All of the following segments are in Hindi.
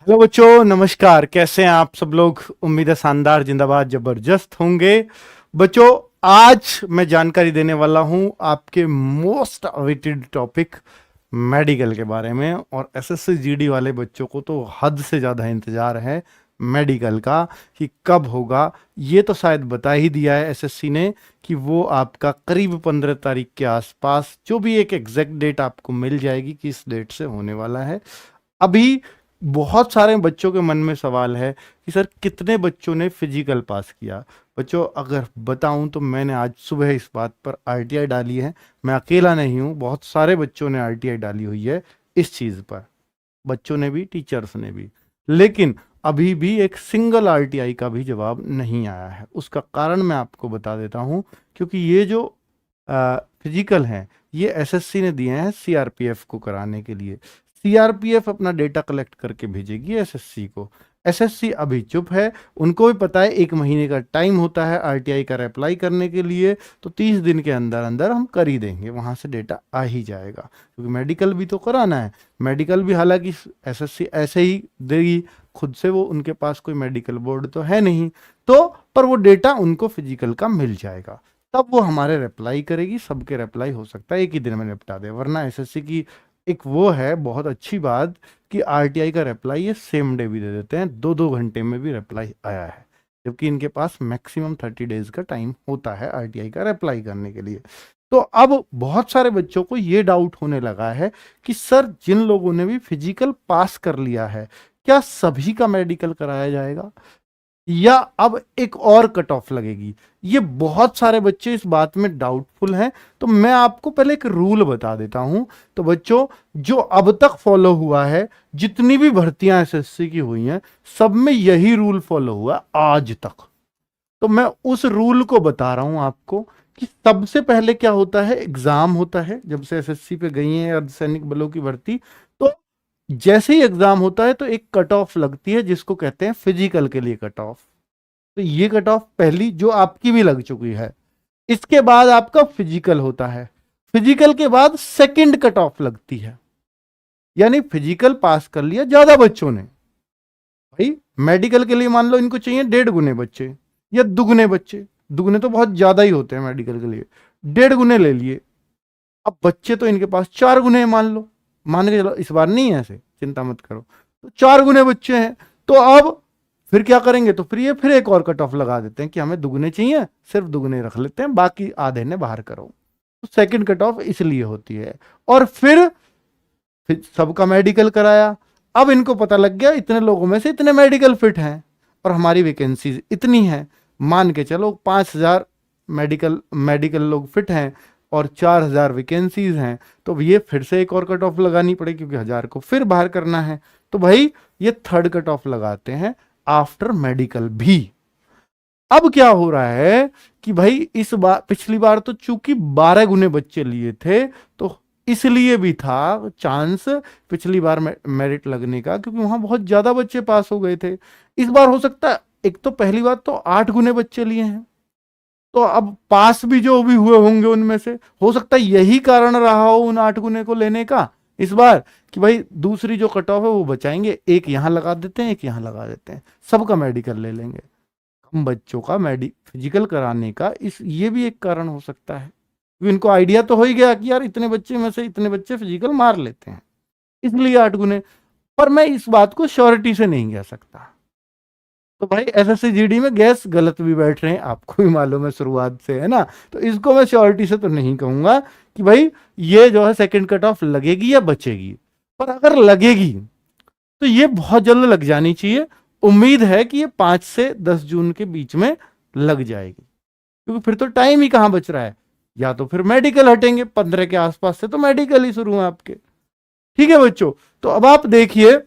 हेलो बच्चों, नमस्कार। कैसे हैं आप सब लोग? उम्मीद है शानदार, जिंदाबाद, जबरदस्त होंगे। बच्चों, आज मैं जानकारी देने वाला हूं आपके मोस्ट अवेटेड टॉपिक मेडिकल के बारे में। और एसएससी जीडी वाले बच्चों को तो हद से ज़्यादा इंतज़ार है मेडिकल का कि कब होगा। ये तो शायद बता ही दिया है एसएससी ने कि वो आपका करीब 15 तारीख के आसपास, जो भी एक एग्जैक्ट डेट आपको मिल जाएगी कि इस डेट से होने वाला है। अभी बहुत सारे बच्चों के मन में सवाल है कि सर कितने बच्चों ने फिजिकल पास किया। बच्चों, अगर बताऊं तो मैंने आज सुबह इस बात पर आरटीआई डाली है। मैं अकेला नहीं हूं, बहुत सारे बच्चों ने आरटीआई डाली हुई है इस चीज़ पर। बच्चों ने भी, टीचर्स ने भी। लेकिन अभी भी एक सिंगल आरटीआई का भी जवाब नहीं आया है। उसका कारण मैं आपको बता देता हूं। क्योंकि ये जो फिजिकल हैं, ये एसएससी ने दिए हैं सीआरपीएफ को कराने के लिए। सीआरपीएफ अपना डेटा कलेक्ट करके भेजेगी एसएससी को। एसएससी अभी चुप है। उनको भी पता है 1 महीने का टाइम होता है आरटीआई का अप्लाई करने के लिए, तो 30 दिन के अंदर अंदर हम कर ही देंगे, वहां से डेटा आ ही जाएगा। क्योंकि मेडिकल भी तो कराना है। मेडिकल भी हालांकि एसएससी ऐसे ही देगी खुद से, वो उनके पास कोई मेडिकल बोर्ड तो है नहीं, तो पर वो डेटा उनको फिजिकल का मिल जाएगा। तब वो हमारे रिप्लाई करेगी। सबके रिप्लाई हो सकता है एक ही दिन में निपटा दे, वरना एसएससी की एक वो है बहुत अच्छी बात कि आरटीआई का रिप्लाई ये सेम डे भी दे देते हैं। 2-2 घंटे में भी रिप्लाई आया है, जबकि इनके पास मैक्सिमम 30 डेज का टाइम होता है आरटीआई का रिप्लाई करने के लिए। तो अब बहुत सारे बच्चों को ये डाउट होने लगा है कि सर, जिन लोगों ने भी फिजिकल पास कर लिया है, क्या सभी का मेडिकल कराया जाएगा या अब एक और कट ऑफ लगेगी? ये बहुत सारे बच्चे इस बात में डाउटफुल हैं। तो मैं आपको पहले एक रूल बता देता हूं। तो बच्चों, जो अब तक फॉलो हुआ है, जितनी भी भर्तियां एसएससी की हुई हैं, सब में यही रूल फॉलो हुआ आज तक। तो मैं उस रूल को बता रहा हूं आपको कि सबसे पहले क्या होता है, एग्जाम होता है। जब से एसएससी पे गई है अर्धसैनिक बलों की भर्ती, तो जैसे ही एग्जाम होता है तो एक कट ऑफ लगती है जिसको कहते हैं फिजिकल के लिए कट ऑफ। तो ये कट ऑफ पहली जो आपकी भी लग चुकी है। इसके बाद आपका फिजिकल होता है। फिजिकल के बाद सेकंड कट ऑफ लगती है। यानी फिजिकल पास कर लिया ज्यादा बच्चों ने, भाई मेडिकल के लिए मान लो इनको चाहिए 1.5 गुने बच्चे या दुगने बच्चे। दुगने तो बहुत ज्यादा ही होते हैं मेडिकल के लिए, 1.5 गुने ले लिए। अब बच्चे तो इनके पास 4 गुने हैं, मान लो, मान के चलो, इस बार नहीं है ऐसे, चिंता मत करो। तो 4 गुने बच्चे हैं। तो अब फिर क्या करेंगे, तो फिर एक और कट ऑफ लगा देते हैं कि हमें दुगने चाहिए, सिर्फ दुगने रख लेते हैं, बाकी आधे ने बाहर करो। तो सेकंड कट ऑफ इसलिए होती है। और फिर सबका मेडिकल कराया। अब इनको पता लग गया इतने लोगों में से इतने मेडिकल फिट हैं और हमारी वैकेंसीज इतनी है। मान के चलो 5,000 मेडिकल मेडिकल लोग फिट हैं और 4,000 वैकेंसीज हैं। तो ये फिर से एक और कट ऑफ लगानी पड़ेगी, क्योंकि 1,000 को फिर बाहर करना है। तो भाई ये थर्ड कट ऑफ लगाते हैं आफ्टर मेडिकल भी। अब क्या हो रहा है कि भाई इस बार, पिछली बार तो चूंकि 12 गुने बच्चे लिए थे, तो इसलिए भी था चांस पिछली बार मेरिट लगने का, क्योंकि वहां बहुत ज्यादा बच्चे पास हो गए थे। इस बार हो सकता है, एक तो पहली बात तो 8 गुने बच्चे लिए हैं, तो अब पास भी जो भी हुए होंगे उनमें से, हो सकता है यही कारण रहा हो उन 8 गुने को लेने का इस बार, कि भाई दूसरी जो कट ऑफ है वो बचाएंगे, एक यहां लगा देते हैं, एक यहां लगा देते हैं, सबका मेडिकल ले लेंगे। कम बच्चों का फिजिकल कराने का ये भी एक कारण हो सकता है, क्योंकि इनको आइडिया तो हो ही गया कि यार इतने बच्चे में से इतने बच्चे फिजिकल मार लेते हैं, इसलिए 8 गुने। पर मैं इस बात को श्योरिटी से नहीं कह सकता। तो भाई एसएससी जीडी में गैस गलत भी बैठ रहे हैं, आपको भी मालूम है शुरुआत से, है ना। तो इसको मैं श्योरिटी से तो नहीं कहूंगा कि भाई ये जो है सेकंड कट ऑफ लगेगी या बचेगी। पर अगर लगेगी तो ये बहुत जल्द लग जानी चाहिए। उम्मीद है कि ये 5 से 10 जून के बीच में लग जाएगी, क्योंकि फिर तो टाइम ही कहां बच रहा है। या तो फिर मेडिकल हटेंगे 15 के आसपास से, तो मेडिकल ही शुरू है आपके। ठीक है बच्चों, तो अब आप देखिए,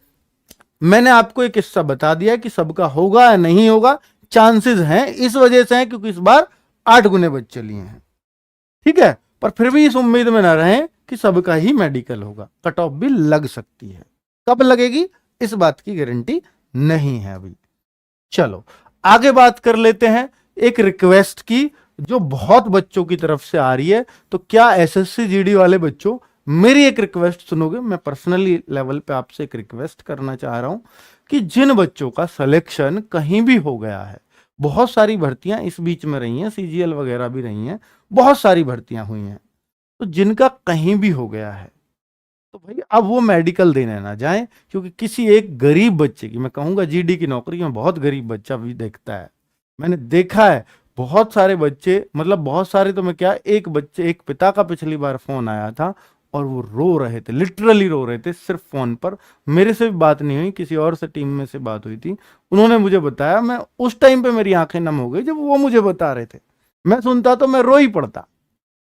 मैंने आपको एक किस्सा बता दिया कि सबका होगा या नहीं होगा। चांसेस हैं इस वजह से हैं क्योंकि इस बार 8 गुने बच्चे लिए हैं। ठीक है, पर फिर भी इस उम्मीद में ना रहें कि सबका ही मेडिकल होगा। कट ऑफ भी लग सकती है, कब लगेगी इस बात की गारंटी नहीं है अभी। चलो आगे बात कर लेते हैं एक रिक्वेस्ट की, जो बहुत बच्चों की तरफ से आ रही है। तो क्या एसएससी जीडी वाले बच्चों मेरी एक रिक्वेस्ट सुनोगे, मैं पर्सनली लेवल पे आपसे एक रिक्वेस्ट करना चाह रहा हूं कि जिन बच्चों का सिलेक्शन कहीं भी हो गया है, बहुत सारी भर्तियां इस बीच में रही हैं, सीजीएल वगैरह भी रही हैं, बहुत सारी भर्तियां हुई हैं, तो जिनका कहीं भी हो गया है तो भाई अब वो मेडिकल देने ना जाएं, क्योंकि किसी एक गरीब बच्चे की, मैं कहूंगा जीडी की नौकरी में बहुत गरीब बच्चा भी देखता है, मैंने देखा है बहुत सारे बच्चे, मतलब बहुत सारे तो मैं क्या, एक बच्चे, एक पिता का पिछली बार फोन आया था और वो रो रहे थे, लिटरली रो रहे थे सिर्फ फोन पर, मेरे से भी बात नहीं हुई, किसी और से टीम में से बात हुई थी, उन्होंने मुझे बताया, मैं उस टाइम पे मेरी आंखें नम हो गई जब वो मुझे बता रहे थे, मैं सुनता तो मैं रो ही पड़ता।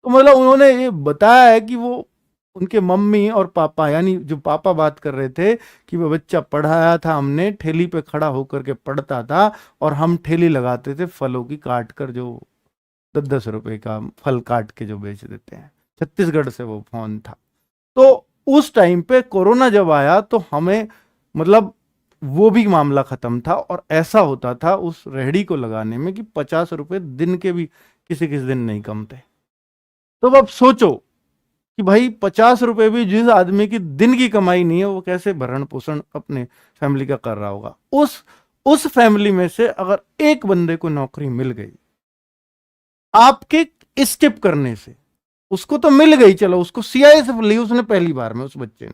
तो मतलब उन्होंने ये बताया है कि वो उनके मम्मी और पापा, यानी जो पापा बात कर रहे थे कि वो बच्चा पढ़ाया था हमने, ठेली पे खड़ा होकर के पढ़ता था और हम ठेली लगाते थे फलों की, काट कर, जो 10-10 रुपए का फल काट के जो बेच देते हैं, छत्तीसगढ़ से वो फोन था। तो उस टाइम पे कोरोना जब आया तो हमें, मतलब वो भी मामला खत्म था, और ऐसा होता था उस रेहड़ी को लगाने में कि 50 रुपए दिन के भी किसी किसी दिन नहीं कम थे। तो अब सोचो कि भाई 50 रुपए भी जिस आदमी की दिन की कमाई नहीं है, वो कैसे भरण पोषण अपने फैमिली का कर रहा होगा। उस फैमिली में से अगर एक बंदे को नौकरी मिल गई आपके स्टेप करने से, उसको तो मिल गई, चलो उसको सीआईएसएफ ली उसने पहली बार में, उस बच्चे ने,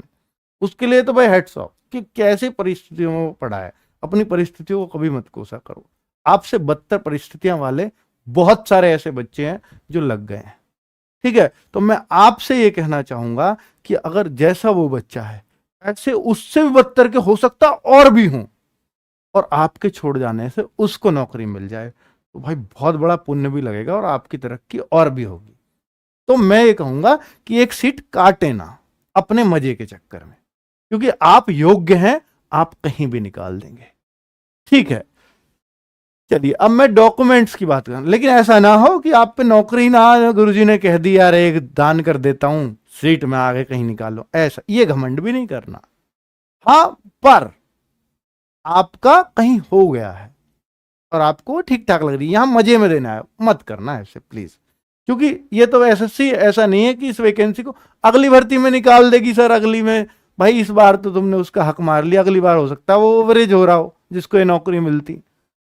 उसके लिए तो भाई हेड्स ऑफ कि कैसे परिस्थितियों में पढ़ा है। अपनी परिस्थितियों को कभी मत कोसा करो, आपसे बदतर परिस्थितियां वाले बहुत सारे ऐसे बच्चे हैं जो लग गए हैं। ठीक है, तो मैं आपसे ये कहना चाहूंगा कि अगर जैसा वो बच्चा है ऐसे उससे भी बदतर के हो सकता और भी हों, और आपके छोड़ जाने से उसको नौकरी मिल जाए तो भाई बहुत बड़ा पुण्य भी लगेगा और आपकी तरक्की और भी होगी। तो मैं ये कहूंगा कि एक सीट काटे ना अपने मजे के चक्कर में, क्योंकि आप योग्य हैं, आप कहीं भी निकाल देंगे। ठीक है, चलिए अब मैं डॉक्यूमेंट्स की बात करूं, लेकिन ऐसा ना हो कि आप पे नौकरी ना, गुरुजी ने कह दिया अरे एक दान कर देता हूं सीट में आगे कहीं निकालो, ऐसा ये घमंड भी नहीं करना। हाँ, पर आपका कहीं हो गया है और आपको ठीक ठाक लग रही है, यहां मजे में देना है, मत करना ऐसे प्लीज, क्योंकि ये तो एसएससी ऐसा नहीं है कि इस वैकेंसी को अगली भर्ती में निकाल देगी सर, अगली में भाई इस बार तो तुमने उसका हक मार लिया, अगली बार हो सकता है वो ओवरेज हो रहा हो जिसको ये नौकरी मिलती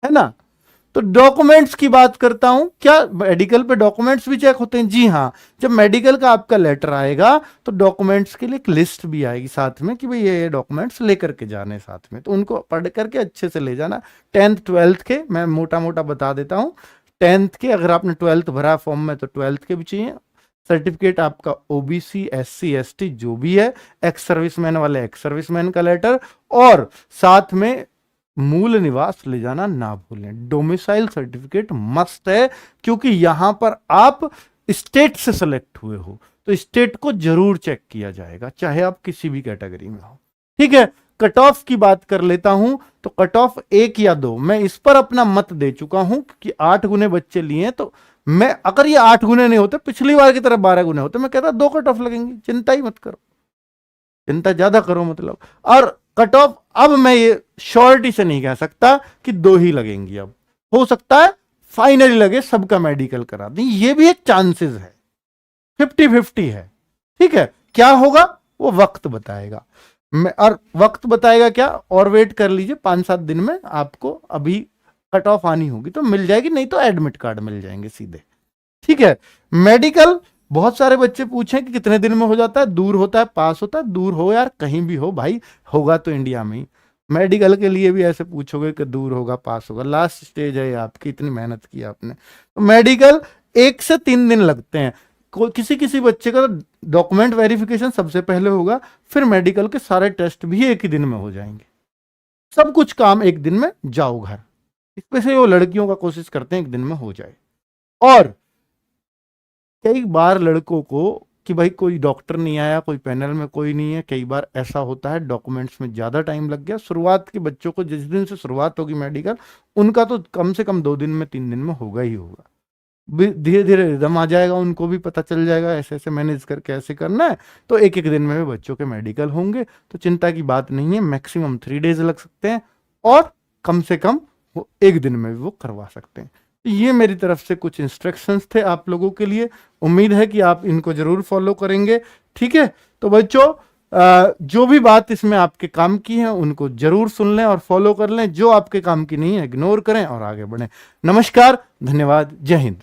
है ना। तो डॉक्यूमेंट्स की बात करता हूं, क्या मेडिकल पे डॉक्यूमेंट्स भी चेक होते हैं? जी हाँ, जब मेडिकल का आपका लेटर आएगा तो डॉक्यूमेंट्स के लिए एक लिस्ट भी आएगी साथ में कि भाई ये डॉक्यूमेंट्स लेकर के जाने साथ में, तो उनको पढ़ करके अच्छे से ले जाना। 10th 12th के मैं मोटा मोटा बता देता हूं, 10th के अगर आपने 12th भरा फॉर्म में तो 12th के भी चाहिए, सर्टिफिकेट आपका ओबीसी एससी एसटी जो भी है, एक्स सर्विसमैन वाले एक्स सर्विसमैन का लेटर, और साथ में मूल निवास ले जाना ना भूलें, डोमिसाइल सर्टिफिकेट मस्ट है, क्योंकि यहां पर आप स्टेट से सेलेक्ट हुए हो तो स्टेट को जरूर चेक किया जाएगा, चाहे आप किसी भी कैटेगरी में हो। ठीक है, कट ऑफ की बात कर लेता हूं, तो कट ऑफ 1 या 2 मैं इस पर अपना मत दे चुका हूं कि 8 गुने बच्चे लिए, तो मैं अगर ये 8 गुने नहीं होते, पिछली बार की तरह 12 गुने होते, मैं कहता 2 कट ऑफ लगेंगे, चिंता ही मत करो, चिंता ज्यादा करो मतलब। और कट ऑफ अब मैं ये श्योरिटी से नहीं कह सकता कि 2 ही लगेंगी, अब हो सकता है फाइनली लगे सबका मेडिकल करा दें, ये भी एक चांसेस है, 50-50 है। ठीक है, क्या होगा वो वक्त बताएगा, और वक्त बताएगा क्या, और वेट कर लीजिए 5-7 दिन में आपको अभी कट ऑफ आनी होगी तो मिल जाएगी, नहीं तो एडमिट कार्ड मिल जाएंगे सीधे। ठीक है, मेडिकल बहुत सारे बच्चे पूछें कि कितने दिन में हो जाता है, दूर होता है, पास होता है, दूर हो यार कहीं भी हो भाई, होगा तो इंडिया में ही। मेडिकल के लिए भी ऐसे पूछोगे कि दूर होगा पास होगा, लास्ट स्टेज है आपकी, इतनी मेहनत की आपने, तो मेडिकल 1 से 3 दिन लगते हैं। किसी किसी बच्चे का डॉक्यूमेंट वेरिफिकेशन सबसे पहले होगा, फिर मेडिकल के सारे टेस्ट भी एक ही दिन में हो जाएंगे, सब कुछ काम एक दिन में, जाओ घर। इसमें वो लड़कियों का कोशिश करते हैं एक दिन में हो जाए। और कई बार लड़कों को कि भाई कोई डॉक्टर नहीं आया, कोई पैनल में कोई नहीं है, कई बार ऐसा होता है डॉक्यूमेंट्स में ज्यादा टाइम लग गया। शुरुआत के बच्चों को जिस दिन से शुरुआत होगी मेडिकल, उनका तो कम से कम 2 दिन में 3 दिन में होगा ही होगा, धीरे धीरे रिदम आ जाएगा, उनको भी पता चल जाएगा ऐसे ऐसे मैनेज करके ऐसे करना है, तो एक एक दिन में भी बच्चों के मेडिकल होंगे, तो चिंता की बात नहीं है। मैक्सिमम 3 डेज लग सकते हैं और कम से कम वो 1 दिन में भी वो करवा सकते हैं। ये मेरी तरफ से कुछ इंस्ट्रक्शंस थे आप लोगों के लिए, उम्मीद है कि आप इनको जरूर फॉलो करेंगे। ठीक है, तो बच्चों जो भी बात इसमें आपके काम की है उनको जरूर सुन लें और फॉलो कर लें, जो आपके काम की नहीं है इग्नोर करें और आगे बढ़ें। नमस्कार, धन्यवाद, जय हिंद।